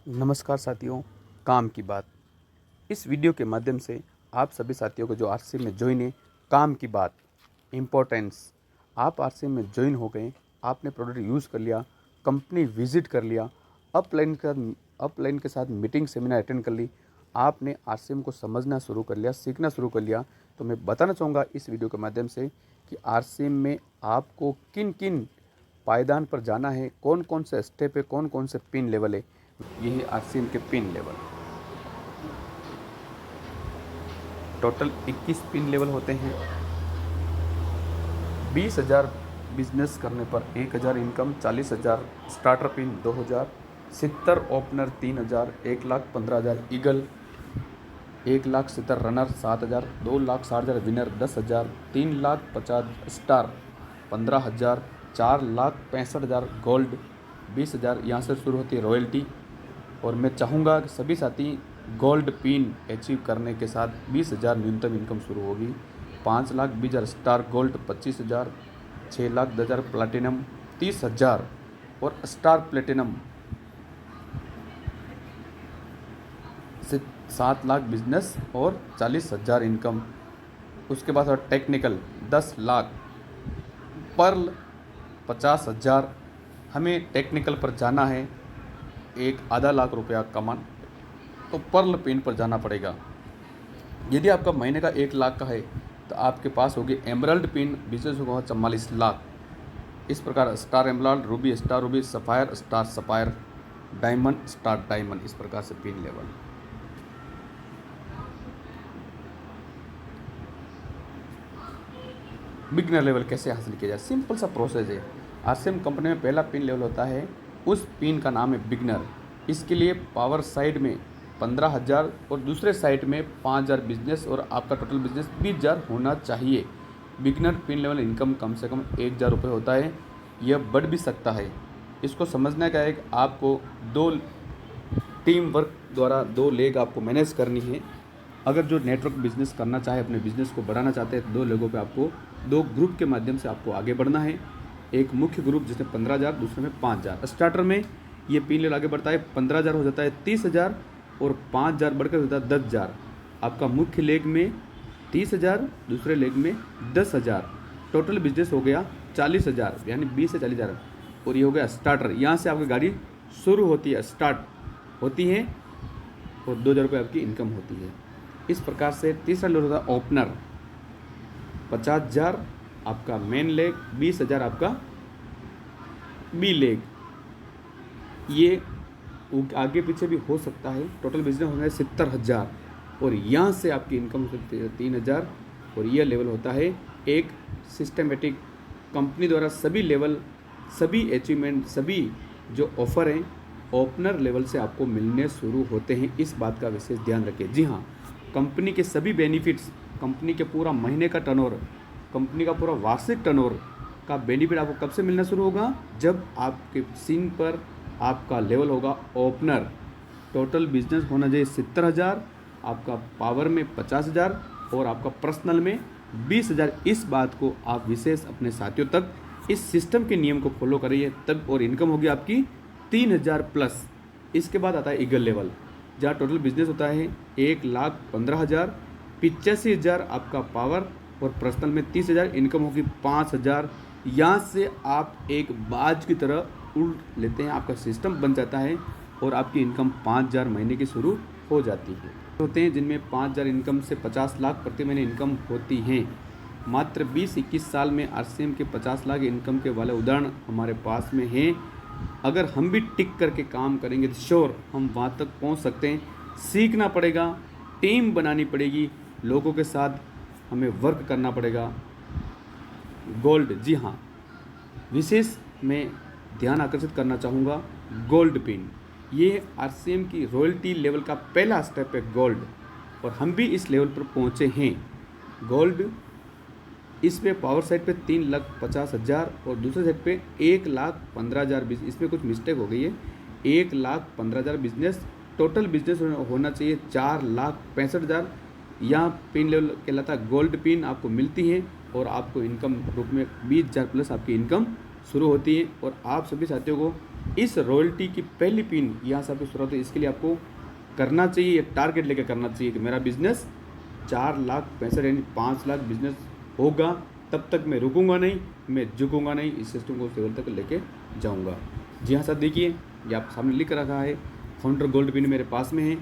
नमस्कार साथियों, काम की बात। इस वीडियो के माध्यम से आप सभी साथियों को जो आरसीएम में ज्वाइन है, काम की बात, इम्पोर्टेंस। आप आरसीएम में ज्वाइन हो गए, आपने प्रोडक्ट यूज़ कर लिया, कंपनी विजिट कर लिया, अपलाइन के साथ मीटिंग सेमिनार अटेंड कर ली, आपने आरसीएम को समझना शुरू कर लिया, सीखना शुरू कर लिया। तो मैं बताना चाहूँगा इस वीडियो के माध्यम से कि आरसीएम में आपको किन किन पायदान पर जाना है, कौन कौन से स्टेप है, कौन कौन से पिन लेवल है। ये है आरसीएम के pin level. Total 21 pin level होते हैं। 20,000 बिजनेस करने पर 1,000 income, 40,000 starter pin, 2,000 70 opener, 3,000 1,15,000 eagle, 1,70,000 runner, 7,000 2,60,000 winner, 10,000 3,50,000 star, 15,000 4,65,000 gold, 20,000 यहाँ से शुरू होती है रॉयल्टी। और मैं चाहूँगा कि सभी साथी गोल्ड पिन अचीव करने के साथ 20,000 न्यूनतम इनकम शुरू होगी। 5,20,000 स्टार गोल्ड, 25,000 6,10,000 प्लैटिनम, 30,000 और स्टार प्लैटिनम से 7 लाख बिजनेस और 40,000 इनकम। उसके बाद और टेक्निकल 10 लाख, पर्ल 50,000। हमें टेक्निकल पर जाना है, एक आधा लाख रुपया कमान, तो पर्ल पिन पर जाना पड़ेगा। यदि आपका महीने का 1 लाख का है तो आपके पास होगी एमरल्ड पिन, बिजनेस होगा 44 लाख। इस प्रकार star emerald, Ruby star Ruby, sapphire star sapphire, diamond star diamond, इस प्रकार से पिन लेवल। बिगनर लेवल कैसे हासिल किया जाए? सिंपल सा प्रोसेस है। आरसीएम कंपनी में पहला पिन लेवल होता है, उस पिन का नाम है बिगनर। इसके लिए पावर साइड में 15,000 और दूसरे साइड में 5,000 बिजनेस और आपका टोटल बिजनेस 20,000 होना चाहिए। बिगनर पिन लेवल इनकम कम से कम 1,000 रुपये होता है। यह बढ़ भी सकता है। इसको समझना क्या है कि आपको दो टीम वर्क द्वारा 2 लेग आपको मैनेज करनी है। अगर जो नेटवर्क बिजनेस करना चाहे, अपने बिजनेस को बढ़ाना चाहते हैं, 2 लोगों पे आपको 2 ग्रुप के माध्यम से आपको आगे बढ़ना है। एक मुख्य ग्रुप जिसमें 15,000, दूसरे में 5,000। स्टार्टर में ये पिन लेवल आगे बढ़ता है, 15,000 हो जाता है 30,000 और 5,000 बढ़कर हो जाता है 10,000। आपका मुख्य लेग में 30,000, दूसरे लेग में 10,000, टोटल बिजनेस हो गया 40,000, यानी 20 से 40,000। और ये हो गया स्टार्टर। यहाँ से आपकी गाड़ी शुरू होती है, स्टार्ट होती है और 2,000 रुपये आपकी इनकम होती है। इस प्रकार से तीसरा लेवल होता है ओपनर। 50,000 आपका मेन लेग, 20,000 आपका बी लेग। ये आगे पीछे भी हो सकता है। टोटल बिजनेस होना है 70,000 और यहाँ से आपकी इनकम हो सकती है 3,000। और यह लेवल होता है एक सिस्टमेटिक कंपनी द्वारा सभी लेवल, सभी अचीवमेंट, सभी जो ऑफर हैं ओपनर लेवल से आपको मिलने शुरू होते हैं। इस बात का विशेष ध्यान रखें। जी हाँ, कंपनी के सभी बेनिफिट्स, कंपनी के पूरा महीने का टर्नओवर, कंपनी का पूरा वार्षिक टर्नओवर का बेनिफिट आपको कब से मिलना शुरू होगा? जब आपके सीन पर आपका लेवल होगा ओपनर। टोटल बिजनेस होना चाहिए 70,000, आपका पावर में 50,000 और आपका पर्सनल में 20,000। इस बात को आप विशेष अपने साथियों तक, इस सिस्टम के नियम को फॉलो करिए, तब और इनकम होगी आपकी 3,000 प्लस। इसके बाद आता है ईगल लेवल, जहाँ टोटल बिजनेस होता है 1,15,000, 85,000 आपका पावर और पर्सनल में 30,000, इनकम होगी 5,000। यहाँ से आप एक बाज की तरह उड़ लेते हैं, आपका सिस्टम बन जाता है और आपकी इनकम 5,000 महीने की शुरू हो जाती है। होते हैं जिनमें 5,000 इनकम से 50 लाख प्रति महीने इनकम होती हैं। मात्र 20-21 साल में आरसीएम के 50 लाख इनकम के वाले उदाहरण हमारे पास में हैं। अगर हम भी टिक करके काम करेंगे तो श्योर हम वहाँ तक पहुँच सकते हैं। सीखना पड़ेगा, टीम बनानी पड़ेगी, लोगों के साथ हमें वर्क करना पड़ेगा। गोल्ड, जी हाँ, विशेष मैं ध्यान आकर्षित करना चाहूँगा गोल्ड पिन। ये आरसीएम की रॉयल्टी लेवल का पहला स्टेप है गोल्ड, और हम भी इस लेवल पर पहुँचे हैं। गोल्ड, इसमें पावर साइड पे 3,50,000 और दूसरे साइड पे 1,15,000 बिजनेस। इसमें कुछ मिस्टेक हो गई है, 1,15,000 बिजनेस। टोटल बिजनेस होना चाहिए 4,65,000। यहाँ पिन लेवल कहलाता है गोल्ड पिन आपको मिलती है और आपको इनकम रूप में 20,000 प्लस आपकी इनकम शुरू होती है। और आप सभी साथियों को इस रॉयल्टी की पहली पिन यहाँ से आपकी शुरुआत है। इसके लिए आपको करना चाहिए, एक टारगेट लेकर करना चाहिए कि मेरा बिजनेस 4,65,000 यानी 5 लाख बिजनेस होगा, तब तक मैं रुकूंगा नहीं, मैं झुकूंगा नहीं, इस सिस्टम को उस लेवल तक लेके जाऊंगा। जी हाँ साहब, देखिए ये आप सामने लिख रखा है, फाउंडर गोल्ड पिन मेरे पास में है।